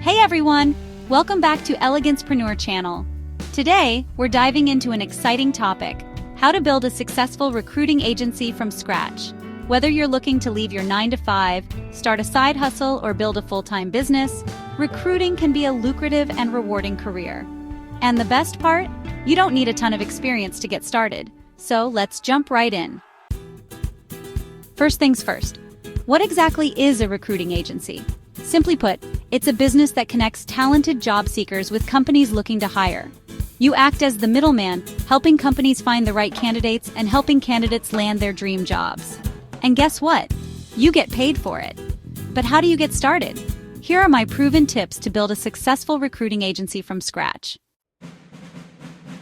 Hey everyone! Welcome back to Elegancepreneur channel. Today, we're diving into an exciting topic, how to build a successful recruiting agency from scratch. Whether you're looking to leave your 9-to-5, start a side hustle, or build a full-time business, recruiting can be a lucrative and rewarding career. And the best part? You don't need a ton of experience to get started. So let's jump right in. First things first, what exactly is a recruiting agency? Simply put, it's a business that connects talented job seekers with companies looking to hire. You act as the middleman, helping companies find the right candidates and helping candidates land their dream jobs. And guess what? You get paid for it. But how do you get started? Here are my proven tips to build a successful recruiting agency from scratch.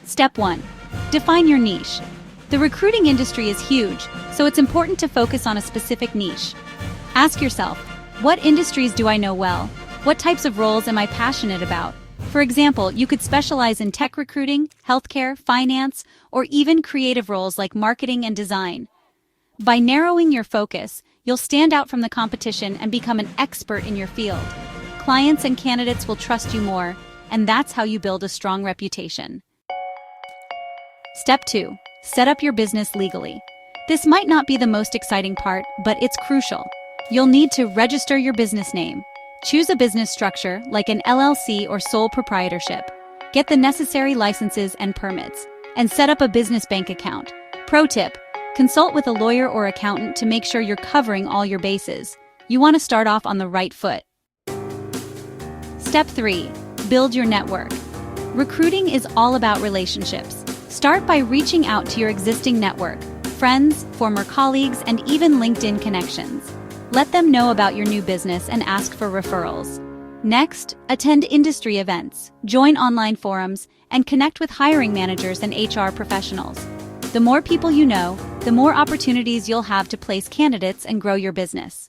Step 1. Define your niche. The recruiting industry is huge, so it's important to focus on a specific niche. Ask yourself, what industries do I know well? What types of roles am I passionate about? For example, you could specialize in tech recruiting, healthcare, finance, or even creative roles like marketing and design. By narrowing your focus, you'll stand out from the competition and become an expert in your field. Clients and candidates will trust you more, and that's how you build a strong reputation. Step 2. Set up your business legally. This might not be the most exciting part, but it's crucial. You'll need to register your business name. Choose a business structure like an LLC or sole proprietorship. Get the necessary licenses and permits, and set up a business bank account. Pro tip: consult with a lawyer or accountant to make sure you're covering all your bases. You want to start off on the right foot. Step 3. Build your network. Recruiting is all about relationships. Start by reaching out to your existing network, friends, former colleagues, and even LinkedIn connections. Let them know about your new business and ask for referrals. Next, attend industry events, join online forums, and connect with hiring managers and HR professionals. The more people you know, the more opportunities you'll have to place candidates and grow your business.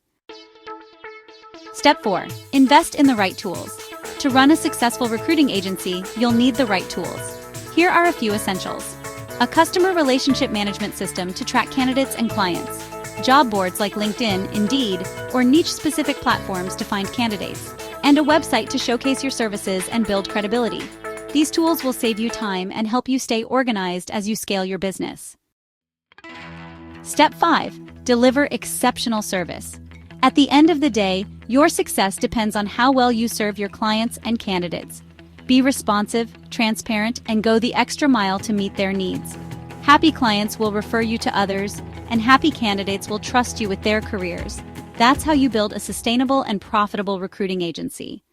Step 4. Invest in the right tools. To run a successful recruiting agency, you'll need the right tools. Here are a few essentials. A customer relationship management system to track candidates and clients. Job boards like LinkedIn, Indeed, or niche-specific platforms to find candidates. And a website to showcase your services and build credibility. These tools will save you time and help you stay organized as you scale your business. Step 5. Deliver exceptional service. At the end of the day, your success depends on how well you serve your clients and candidates. Be responsive, transparent, and go the extra mile to meet their needs. Happy clients will refer you to others, and happy candidates will trust you with their careers. That's how you build a sustainable and profitable recruiting agency.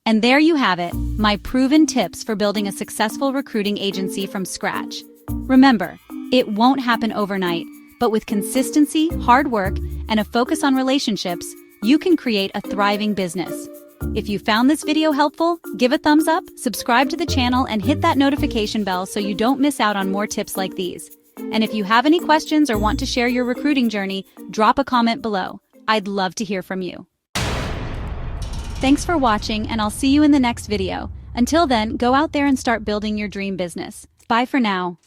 And there you have it, my proven tips for building a successful recruiting agency from scratch. Remember, it won't happen overnight, but with consistency, hard work, and a focus on relationships, you can create a thriving business. If you found this video helpful, give a thumbs up, subscribe to the channel, and hit that notification bell so you don't miss out on more tips like these. And if you have any questions or want to share your recruiting journey, drop a comment below. I'd love to hear from you. Thanks for watching, and I'll see you in the next video. Until then, go out there and start building your dream business. Bye for now.